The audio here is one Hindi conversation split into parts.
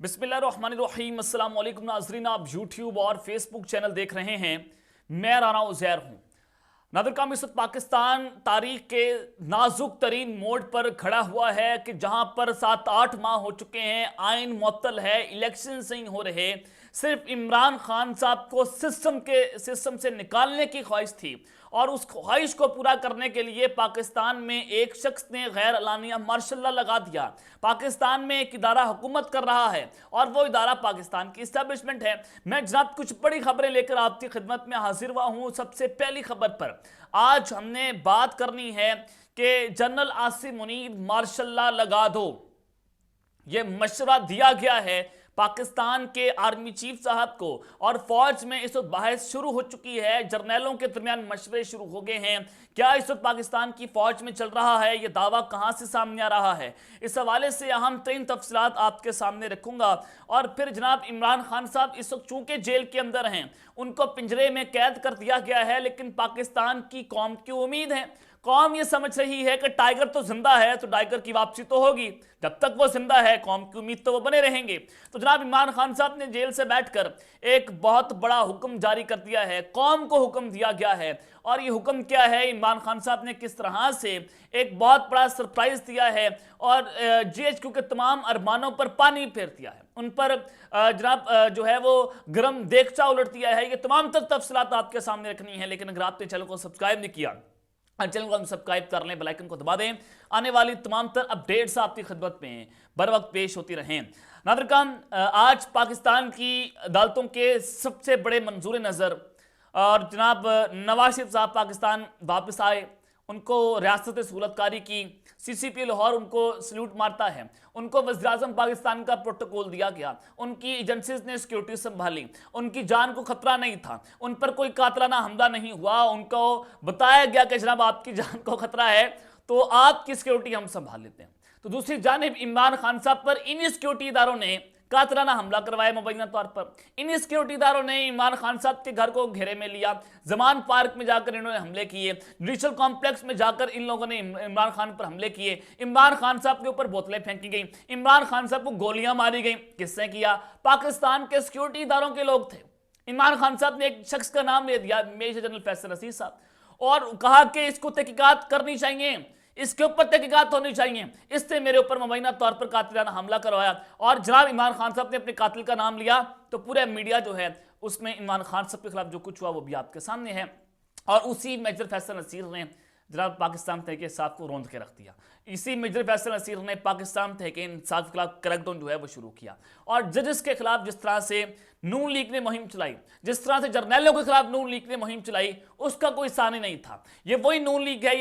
बिस्मिल्लाहिर्रहमानिर्रहीम, अस्सलाम वालेकुम नाज़रीन। आप यूट्यूब और फेसबुक चैनल देख रहे हैं। मैं राना उज़ैर हूँ। नाज़रीन, इस वक्त पाकिस्तान तारीख के नाजुक तरीन मोड़ पर खड़ा हुआ है कि जहाँ पर 7-8 माह हो चुके हैं, आइन मुअत्तल है, इलेक्शन नहीं हो रहे। सिर्फ इमरान खान साहब को सिस्टम से निकालने की ख्वाहिश थी और उस ख्वाहिश को पूरा करने के लिए पाकिस्तान में एक शख्स ने गैर अलानिया मार्शल लॉ लगा दिया। पाकिस्तान में एक इदारा हुकूमत कर रहा है और वो इदारा पाकिस्तान की इस्टेब्लिशमेंट है। मैं जनाब कुछ बड़ी खबरें लेकर आपकी खिदमत में हाजिर हुआ हूँ। सबसे पहली खबर पर आज हमने बात करनी है कि general Asim Munir martial law लगा दो। ये मशवरा दिया गया है पाकिस्तान के आर्मी चीफ साहब को और फौज में इस वक्त बहस शुरू हो चुकी है। जर्नैलों के दरमियान मशवरे शुरू हो गए हैं। क्या इस वक्त पाकिस्तान की फौज में चल रहा है? ये दावा कहां से सामने आ रहा है? इस हवाले से अहम तरीन तफसीलात आपके सामने रखूंगा। और फिर जनाब इमरान खान साहब इस वक्त चूंकि जेल के अंदर हैं, उनको पिंजरे में कैद कर दिया गया है, लेकिन पाकिस्तान की कौम की उम्मीद है, कौम ये समझ रही है कि टाइगर तो जिंदा है तो टाइगर की वापसी तो होगी। जब तक वो जिंदा है, कौम की उम्मीद तो वो बने रहेंगे। तो जनाब इमरान खान साहब ने जेल से बैठकर एक बहुत बड़ा हुक्म जारी कर दिया है, कौम को हुक्म दिया गया है। और ये हुक्म क्या है? इमरान खान साहब ने किस तरह से एक बहुत बड़ा सरप्राइज दिया है और GHQ के तमाम अरमानों पर पानी फेर दिया है, उन पर जनाब जो है वो गर्म देगचा उलट दिया है। ये तमाम तफसीलात आपके सामने रखनी है। लेकिन अगर आपने चैनल को सब्सक्राइब नहीं किया, चैनल को हम सब्सक्राइब कर लें, बेल आइकन को दबा दें। आने वाली तमाम तर अपडेट्स आपकी खिदमत में बर वक्त पेश होती रहें। नाज़रीन, आज पाकिस्तान की अदालतों के सबसे बड़े मंजूर नज़र और जनाब नवाज शरीफ साहब पाकिस्तान वापस आए, उनको रियासत सहूलतकारी की CCP लाहौर उनको सल्यूट मारता है। उनको वज़ीर-ए-आज़म पाकिस्तान का प्रोटोकॉल दिया गया, उनकी एजेंसीज ने सिक्योरिटी संभाली, उनकी जान को खतरा नहीं था, उन पर कोई कातलाना हमला नहीं हुआ। उनको बताया गया कि जनाब आपकी जान को खतरा है तो आपकी सिक्योरिटी हम संभाल लेते हैं। तो दूसरी जानिब इमरान खान साहब पर इन सिक्योरिटी इदारों ने कातलाना हमला करवाया मुबैना तौर पर। इन सिक्योरिटी इदारों ने इमरान खान साहब के घर को घेरे में लिया, जमान पार्क में जाकर इन्होंने हमले किए, जुडिशल कॉम्प्लेक्स में जाकर इन लोगों ने इमरान खान पर हमले किए, इमरान खान साहब के ऊपर बोतलें फेंकी गई, इमरान खान साहब को गोलियां मारी गई। किसने किया? पाकिस्तान के सिक्योरिटी इदारों के लोग थे। इमरान खान साहब ने एक शख्स का नाम ले दिया, मेजर जनरल फैसल रशीद साहब, और कहा कि इसको तहकीकात करनी चाहिए, इसके ऊपर तहकीकात होनी चाहिए, इससे मेरे ऊपर मुबैना तौर पर कातिलाना हमला करवाया। और जनाब इमरान खान साहब ने अपने कातिल का नाम लिया तो पूरा मीडिया जो है उसमें इमरान खान साहब के खिलाफ जो कुछ हुआ वो भी आपके सामने है। और उसी मेजर फैसल नसीर ने जनाब पाकिस्तान तहरीक इंसाफ को रौंद के रख दिया। इसी मेजर फैसल नसीर ने पाकिस्तान तहरीक इंसाफ के खिलाफ क्रैकडाउन जो है वो शुरू किया। और जजेस के खिलाफ जिस तरह से नून लीग ने मुहिम चलाई, जिस तरह से जर्नैलों के खिलाफ नून लीग ने मुहिम चलाई, उसका कोई सानी नहीं था। ये वही नून लीग है,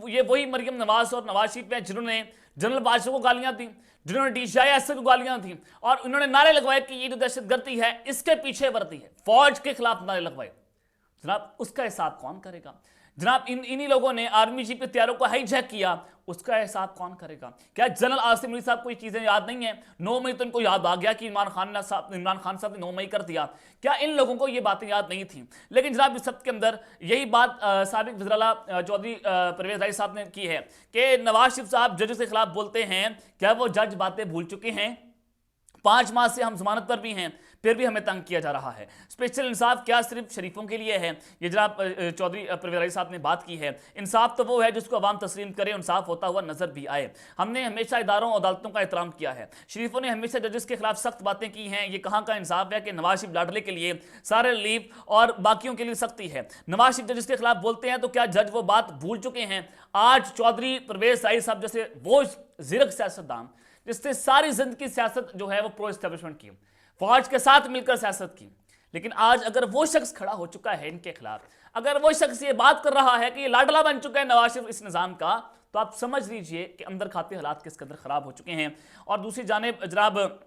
ये वही मरियम नवाज और नवाज शरीफ है जिन्होंने जनरल बादशाह को गालियां दी, जिन्होंने DCI को गालियां दी और उन्होंने नारे लगवाए कि ये जो दहशतगर्दी है इसके पीछे वर्दी है, फौज के खिलाफ नारे लगवाए। जनाब उसका हिसाब कौन करेगा? जनाब इन्हीं लोगों ने आर्मी चीफ के तैयारों को हाईजैक किया, उसका हिसाब कौन करेगा? क्या जनरल आसिम मुनीर साहब को ये चीजें याद नहीं है? 9 मई तो इनको याद आ गया कि इमरान खान साहब ने 9 मई कर दिया। क्या इन लोगों को ये बातें याद नहीं थी? लेकिन जनाब इस सब के अंदर यही बात साबिक वज़ीर-ए-आला चौधरी परवेज राही साहब ने की है कि नवाज शरीफ साहब जज के खिलाफ बोलते हैं, क्या वो जज बातें भूल चुके हैं? 5 माह से हम जमानत पर भी हैं, फिर भी हमें तंग किया जा रहा है। स्पेशल इंसाफ क्या सिर्फ शरीफों के लिए है? ये जनाब चौधरी परवेज राही साहब ने बात की है। इंसाफ तो वो है जिसको अवाम तस्लीम करे, इंसाफ होता हुआ नजर भी आए। हमने हमेशा इदारों और अदालतों का एहतराम किया है। शरीफों ने हमेशा जजेस के खिलाफ सख्त बातें की हैं। ये कहाँ का इंसाफ है कि नवाज शरीफ लाडले के लिए सारे रिलीफ और बाकियों के लिए सख्ती है। नवाज शरीफ जजेस के खिलाफ बोलते हैं तो क्या जज वो बात भूल चुके हैं? आज चौधरी परवेज राही साहब जैसे वो ज़िरक सियासतदान जिसने सारी जिंदगी सियासत जो है वो प्रो एस्टेब्लिशमेंट की, फौज के साथ मिलकर सियासत की, लेकिन आज अगर वो शख्स खड़ा हो चुका है इनके खिलाफ, अगर वो शख्स ये बात कर रहा है कि ये लाडला बन चुका है नवाज शरीफ इस निज़ाम का, तो आप समझ लीजिए कि अंदर खाते हालात किस कदर खराब हो चुके हैं। और दूसरी जानिब जनाब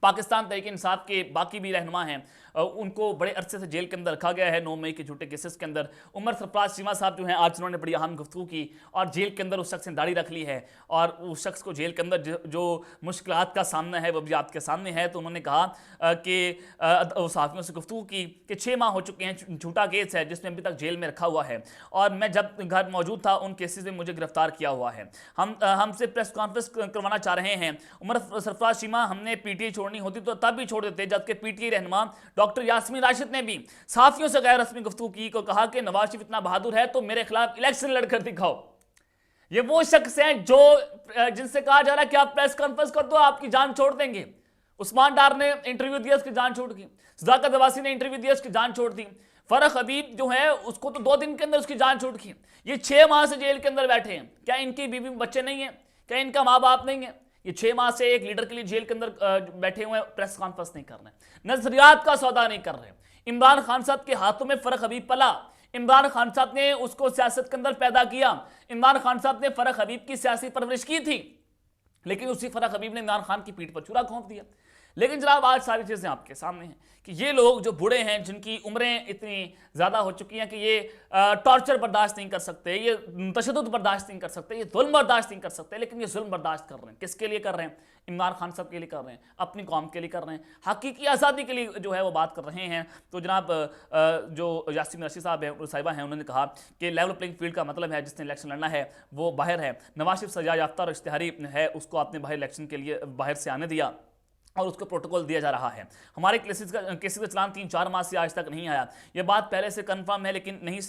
पाकिस्तान तहरीक इंसाफ के बाकी भी रहनुमा हैं, उनको बड़े अरसे से जेल के अंदर रखा गया है 9 मई के झूठे केसेस के अंदर। उमर सरफराज चीमा साहब जो हैं, आज उन्होंने बड़ी अहम गुफ्तगू की और जेल के अंदर उस शख्स ने दाढ़ी रख ली है और उस शख्स को जेल के अंदर जो मुश्किलात का सामना है वो भी आपके सामने है। तो उन्होंने कहा कि सहाफ़ियों से गुफ्तगू की कि 6 माह हो चुके हैं, झूठा केस है जिसमें अभी तक जेल में रखा हुआ है और मैं जब घर मौजूद था उन केसेस में मुझे गिरफ्तार किया हुआ है। हमसे प्रेस कॉन्फ्रेंस करवाना चाह रहे हैं। उमर सरफराज चीमा, हमने PTI छोड़ने छोड़नी होती तो तब भी छोड़ देते, जबकि पीटीआई रहनुमा डॉक्टर यास्मीन राशिद ने भी साथियों से गैर रस्मी गुफ्तगू की को कहा कि नवाज शरीफ इतना बहादुर है तो मेरे खिलाफ इलेक्शन लड़कर दिखाओ। ये वो शख्स हैं जो जिनसे कहा जा रहा है कि आप प्रेस कॉन्फ्रेंस कर दो आपकी जान छोड़ देंगे। उस्मान डार ने इंटरव्यू दिया, उसकी जान छोड़ दी। सदाकत अब्बासी ने इंटरव्यू दिया, उसकी जान छोड़ दी। फरख हबीब जो है उसको तो 2 दिन के अंदर उसकी जान छूट गई। ये 6 माह से जेल के अंदर बैठे हैं। क्या इनकी बीवी बच्चे नहीं है? क्या इनका माँ बाप नहीं है? ये 6 माह से एक लीडर के लिए जेल के अंदर बैठे हुए हैं, प्रेस कॉन्फ्रेंस नहीं कर रहे, नजरियात का सौदा नहीं कर रहे। इमरान खान साहब के हाथों में फरख हबीब पला, इमरान खान साहब ने उसको सियासत के अंदर पैदा किया, इमरान खान साहब ने फरख हबीब की सियासी परवरिश की थी, लेकिन उसी फरख हबीब ने इमरान खान की पीठ पर छुरा घोंप दिया। लेकिन जनाब आज सारी चीज़ें आपके सामने हैं कि ये लोग जो बूढ़े हैं, जिनकी उम्रें इतनी ज़्यादा हो चुकी हैं कि ये टॉर्चर बर्दाश्त नहीं कर सकते, ये तशद्दुद बर्दाश्त नहीं कर सकते, ये जुल्म बर्दाश्त नहीं कर सकते, लेकिन ये जुल्म बर्दाश्त कर रहे हैं। किसके लिए कर रहे हैं? इमरान खान साहब के लिए कर रहे हैं, अपनी कौम के लिए कर रहे हैं, हकीकी आज़ादी के लिए जो है वो बात कर रहे हैं। तो जनाब जो यास्मीन रशीद साहब हैं, साहिबा हैं, उन्होंने कहा कि लेवल प्लेइंग फील्ड का मतलब है जिसने इलेक्शन लड़ना है वो बाहर है। नवाज शरीफ सजा याफ्ता और इश्तिहारी है, उसको आपने बाहर इलेक्शन के लिए बाहर से आने दिया और उसको प्रोटोकॉल दिया जा रहा है। हमारे केसेस का चलान 3-4 माह से आज तक नहीं आया। ये बात पहले से कंफर्म है, लेकिन नहीं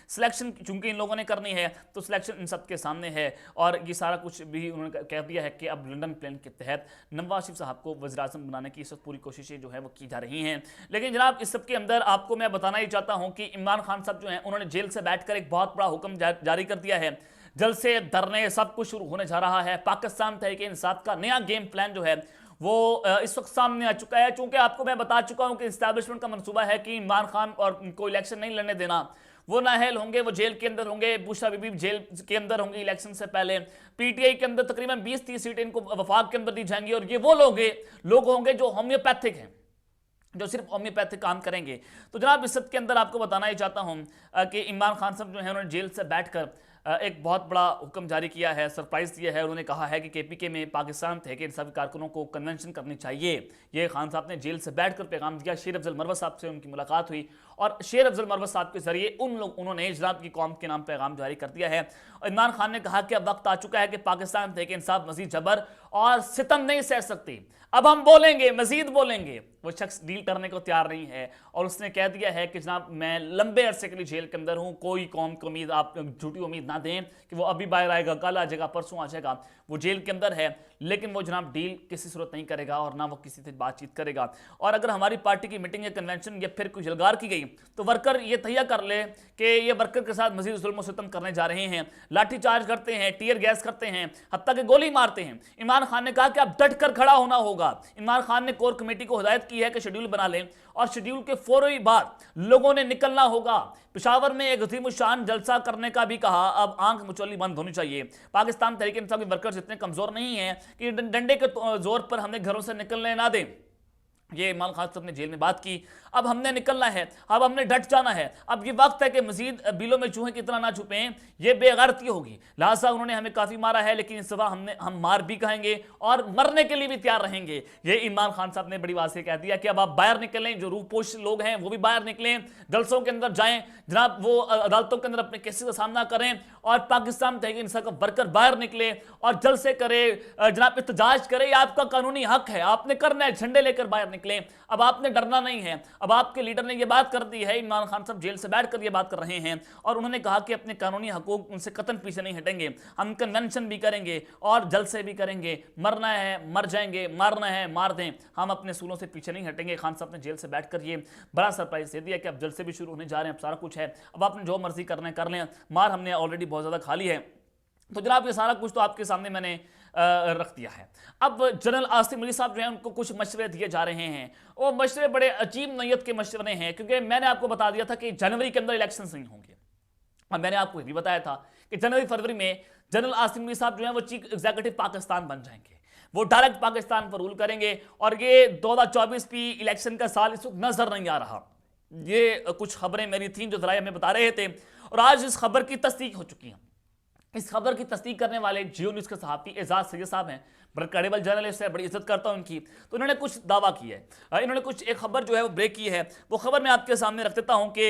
सिलेक्शन चूंकि इन लोगों ने करनी है तो सिलेक्शन इन सब के सामने है। और ये सारा कुछ भी उन्होंने कह दिया है कि अब लंदन प्लान के तहत नवाज शरीफ साहब को वज़ीर-ए-आज़म बनाने की इस वक्त पूरी कोशिशें जो है वो की जा रही हैं। लेकिन जनाब इस सब के अंदर आपको मैं बताना ही चाहता हूँ कि इमरान खान साहब जो हैं उन्होंने जेल से बैठकर एक बहुत बड़ा हुक्म जारी कर दिया है। जलसे धरने सब कुछ शुरू होने जा रहा है। पाकिस्तान तहरीक इंसाफ का नया गेम प्लान जो है वो इस वक्त सामने आ चुका है। चूंकि आपको मैं बता चुका हूं कि इस्टेब्लिशमेंट का मंसूबा है कि इमरान खान और को इलेक्शन नहीं लड़ने देना। वो नाअहल होंगे, वो जेल के अंदर होंगे, बुशरा बीबी जेल के अंदर होंगे इलेक्शन से पहले। पीटीआई के अंदर तकरीबन 20-30 सीटें इनको वफाक के अंदर दी जाएंगी और ये वो लोग होंगे जो होम्योपैथिक हैं, जो सिर्फ होम्योपैथिक काम करेंगे। तो जनाब इस सब के अंदर आपको बताना ही चाहता हूं कि इमरान खान साहब जो है उन्होंने जेल से बैठकर एक बहुत बड़ा हुक्म जारी किया है, सरप्राइज दिया है। उन्होंने कहा है कि केपीके में पाकिस्तान तहरीक इंसाफ के कारकुनों को कन्वेंशन करनी चाहिए। ये खान साहब ने जेल से बैठकर पैगाम दिया। शेर अफजल मरवत साहब से उनकी मुलाकात हुई और शेर अफजल मरवत साहब के जरिए उन्होंने जनाब की कौम के नाम पैगाम जारी कर दिया है। इमरान खान ने कहा कि अब वक्त आ चुका है कि पाकिस्तान तहरीक इंसाफ मजीद जबर और सितम नहीं सह सकती, अब हम बोलेंगे, मजीद बोलेंगे। वो शख्स डील करने को तैयार नहीं है और उसने कह दिया है कि जनाब मैं लंबे अरसे के लिए जेल के अंदर हूं, कोई कौम की उम्मीद, आप झूठी उम्मीद ना दें कि वो अभी बाहर आएगा, कल आ जाएगा, परसों आ जाएगा। वो जेल के अंदर है, लेकिन वो जनाब डील किसी सूरत नहीं करेगा और ना वो किसी से बातचीत करेगा। और अगर हमारी पार्टी की मीटिंग या कन्वेंशन या फिर कुछ जलगार की गई तो वर्कर ये तैयार कर ले कि ये वर्कर के साथ मजीद जुल्म सितम करने जा रहे हैं, लाठीचार्ज करते हैं, टीयर गैस करते हैं, हत्ता कि गोली मारते हैं। इमरान खान ने कहा कि अब डट कर खड़ा होना होगा। इमरान खान ने कोर कमेटी को हिदायत की है कि शेड्यूल बना लें और शेड्यूल के फौरी बाद लोगों ने निकलना होगा। पेशावर में एक अज़ीमुश्शान जलसा करने का भी कहा। अब आंख मुचौली बंद होनी चाहिए। पाकिस्तान तहरीक इंसाफ के वर्कर्स इतने कमजोर नहीं हैं कि डंडे के जोर पर हमें घरों से निकलने ना दें। ये इमरान खान साहब ने जेल में बात की। अब हमने निकलना है, अब हमने डट जाना है। अब ये वक्त है कि मजीद बिलों में चूहे कितना ना छुपें, ये बेगैरती होगी। लिहाजा उन्होंने हमें काफ़ी मारा है, लेकिन इस दफ़ा हम मार भी कहेंगे और मरने के लिए भी तैयार रहेंगे। ये इमरान खान साहब ने बड़ी बात से कह दिया कि अब आप बाहर निकलें, जो रूपोश लोग हैं वो भी बाहर निकलें, जलसों के अंदर जाएं, जनाब वो अदालतों के अंदर अपने केसेस का सामना करें और पाकिस्तान तहरीक इंसाफ का वर्कर बाहर निकले और जलसे करे, जनाब एहतजाज करे। ये आपका कानूनी हक है, आपने करना है, झंडे लेकर बाहर निकले। अब आपने डरना नहीं है। अब आपके लीडर ने यह बात कर दी है, इमरान खान साहब जेल से बैठकर यह बात कर रहे हैं और उन्होंने कहा कि अपने कानूनी हकूक उनसे कतन पीछे नहीं हटेंगे। हम कन्वेंशन भी करेंगे और जलसे भी करेंगे। मरना है मर जाएंगे, मारना है मार दें, हम अपने सूलों से पीछे नहीं हटेंगे। खान साहब ने जेल से बैठकर ये बड़ा सरप्राइज दे दिया कि अब जलसे भी शुरू होने जा रहे हैं, अब सारा कुछ है, अब आपने जो मर्जी करना है कर लें, मार हमने ऑलरेडी बहुत ज़्यादा खा ली है। तो जनाब ये सारा कुछ तो आपके सामने मैंने रख दिया है। अब जनरल आसिम अली साहब जो हैं उनको कुछ मशवरे दिए जा रहे हैं। वो मशवरे बड़े अजीब नैयत के मशवरे हैं, क्योंकि मैंने आपको बता दिया था कि जनवरी के अंदर इलेक्शन नहीं होंगे और मैंने आपको ये भी बताया था कि जनवरी फरवरी में जनरल आसिम अली साहब जो हैं वो चीफ एग्जीक्यूटिव पाकिस्तान बन जाएंगे, वो डायरेक्ट पाकिस्तान पर रूल करेंगे। और ये 2024 की इलेक्शन का साल इस वक्त नजर नहीं आ रहा। ये कुछ खबरें मेरी थी जो जरा हमें बता रहे थे और आज इस खबर की तस्दीक हो चुकी है। इस खबर की तस्दीक करने वाले जियो न्यूज़ के सहाफ़ी एजाज सैयद साहब हैं, बड़े क्रेडिबल जर्नलिस्ट है, बड़ी इज्जत करता हूं उनकी। तो इन्होंने कुछ दावा किया है, इन्होंने कुछ एक खबर जो है वो ब्रेक की है। वो खबर मैं आपके सामने रख देता हूं कि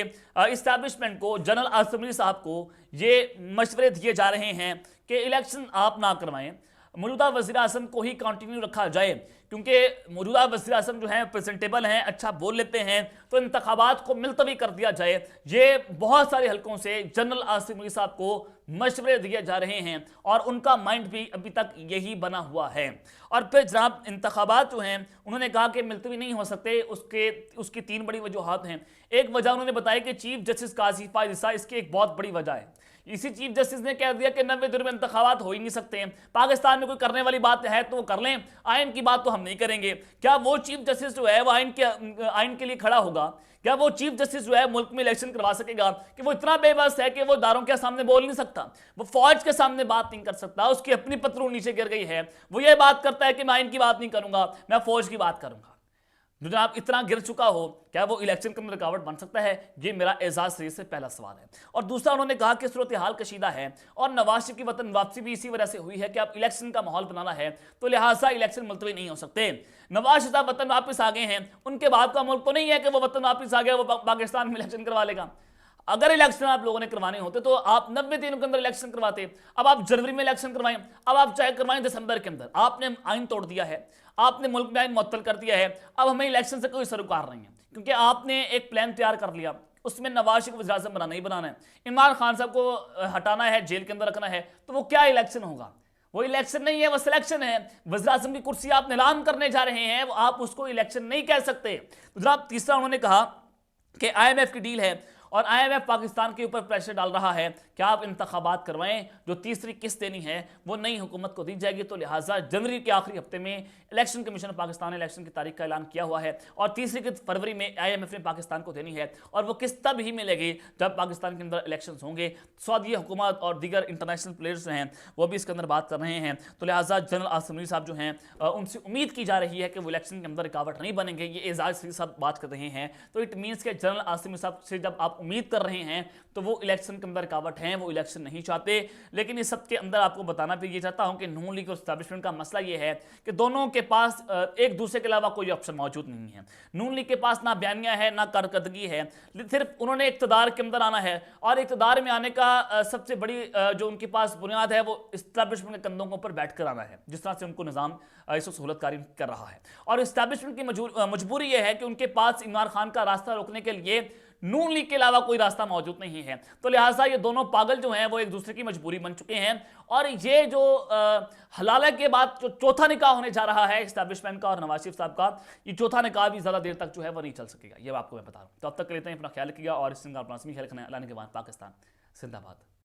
इस्टेब्लिशमेंट को, जनरल आसिम अली साहब को ये मशवरे दिए जा रहे हैं कि इलेक्शन आप ना करवाएं, मौजूदा वज़ीर आज़म को ही कंटिन्यू रखा जाए, क्योंकि मौजूदा वज़ीर आज़म जो हैं प्रेजेंटेबल हैं, अच्छा बोल लेते हैं, तो इंतखाबात को मुलतवी कर दिया जाए। ये बहुत सारे हलकों से जनरल आसिफ मलिक साहब को मशवरे दिए जा रहे हैं और उनका माइंड भी अभी तक यही बना हुआ है। और फिर जनाब इंतखाबात जो हैं उन्होंने कहा कि मुलतवी नहीं हो सकते, उसकी 3 बड़ी वजूहात हैं। एक वजह उन्होंने बताया कि चीफ जस्टिस काजी फायद ईसा इसकी एक बहुत बड़ी वजह है। इसी चीफ जस्टिस ने कह दिया कि 90 दिन में इंतखाबात हो ही नहीं सकते हैं, पाकिस्तान में कोई करने वाली बात है तो वो कर लें, आइन की बात तो हम नहीं करेंगे। क्या वो चीफ जस्टिस जो है वो आइन के लिए खड़ा होगा? क्या वो चीफ जस्टिस जो है मुल्क में इलेक्शन करवा सकेगा? कि वो इतना बेबस है कि वो दारों के सामने बोल नहीं सकता, वो फौज के सामने बात नहीं कर सकता, उसकी अपनी पतलून नीचे गिर गई है, वो ये बात करता है कि मैं आइन की बात नहीं करूंगा, मैं फौज की बात करूंगा। जो जनाब इतना गिर चुका हो, क्या वो इलेक्शन के अंदर रुकावट बन सकता है? ये मेरा एजाज शरीफ से पहला सवाल है। और दूसरा, उन्होंने कहा कि सूरत हाल कशीदा है और नवाज शरीफ की वतन वापसी भी इसी वजह से हुई है कि अब इलेक्शन का माहौल बनाना है, तो लिहाजा इलेक्शन मुलतवी नहीं हो सकते। नवाज शरीफ वतन वापस आ गए हैं, उनके बाद का मुल्क तो नहीं है कि वो वतन वापस आ गया वो पाकिस्तान में इलेक्शन करवा लेगा। अगर इलेक्शन आप लोगों ने करवाने होते तो आप 90 दिनों के अंदर इलेक्शन करवाते। अब आप जनवरी में इलेक्शन करवाएं, अब आप चाहे करवाएं दिसंबर के अंदर। आपने आइन तोड़ दिया है, आपने मुल्क में आइन मुअत्तल कर दिया है। अब हमें इलेक्शन से कोई सरोकार नहीं है, क्योंकि आपने एक प्लान तैयार कर लिया, उसमें नवाज शरीफ को वज़ीर आज़म बनाना ही बनाना है, इमरान खान साहब को हटाना है, जेल के अंदर रखना है, तो वो क्या इलेक्शन होगा? वो इलेक्शन नहीं है, वो सिलेक्शन है। वज़ीर आज़म की कुर्सी आप नीलाम करने जा रहे हैं, आप उसको इलेक्शन नहीं कह सकते। जनाब तीसरा, उन्होंने कहा कि IMF की डील है और IMF पाकिस्तान के ऊपर प्रेशर डाल रहा है कि आप इंतखाबात करवाएं, जो तीसरी किस्त देनी है वो नई हुकूमत को दी जाएगी, तो लिहाजा जनवरी के आखिरी हफ्ते में इलेक्शन कमीशन पाकिस्तान ने इलेक्शन की तारीख का ऐलान किया हुआ है और तीसरी किस्त फरवरी में IMF ने पाकिस्तान को देनी है और वो किस्त तब ही मिलेगी जब पाकिस्तान के अंदर इलेक्शन होंगे। सऊदी हुकूमत और दीगर इंटरनेशनल प्लेयर्स हैं वो भी इसके अंदर बात कर रहे हैं, तो लिहाजा जनरल आसिफ मलिक साहब जो हैं उनसे उम्मीद की जा रही है कि वो इलेक्शन के अंदर रुकावट नहीं बनेंगे। ये एजाज शरीफ साहब बात कर रहे हैं, तो इट मीन्स के जनरल आसिफ मलिक साहब से जब आप उम्मीद कर रहे हैं तो वो इलेक्शन के अंदर रुकावट है, वो इलेक्शन नहीं चाहते। लेकिन इस सब के अंदर आपको बताना भी ये चाहता हूं कि नून लीग और एस्टैब्लिशमेंट का मसला ये है कि दोनों के पास एक दूसरे के अलावा कोई ऑप्शन मौजूद नहीं है। नून लीग के पास ना बयानिया है ना कारकर्दगी है, सिर्फ उन्होंने इक़्तिदार के अंदर आना है और इक़्तिदार में आने का सबसे बड़ी जो उनके पास बुनियाद है वो एस्टैब्लिशमेंट के कंधों के ऊपर बैठ कर आना है, जिस तरह से उनको निज़ाम इस सहूलतकारी कर रहा है। और एस्टैब्लिशमेंट की मजबूरी यह है कि उनके पास इमरान खान का रास्ता रोकने के लिए नून लीग के अलावा कोई रास्ता मौजूद नहीं है, तो लिहाजा ये दोनों पागल जो हैं वो एक दूसरे की मजबूरी बन चुके हैं। और ये जो हलाला के बाद जो चौथा निकाह होने जा रहा है एस्टैब्लिशमेंट का और नवाज शरीफ साहब का, ये चौथा निकाह भी ज़्यादा देर तक जो है वो नहीं चल सकेगा, ये आपको मैं बता रहा हूँ। तो अब तक के लिए अपना ख्याल रखिएगा और इस ख्याल लाने के बाद पाकिस्तान जिंदाबाद।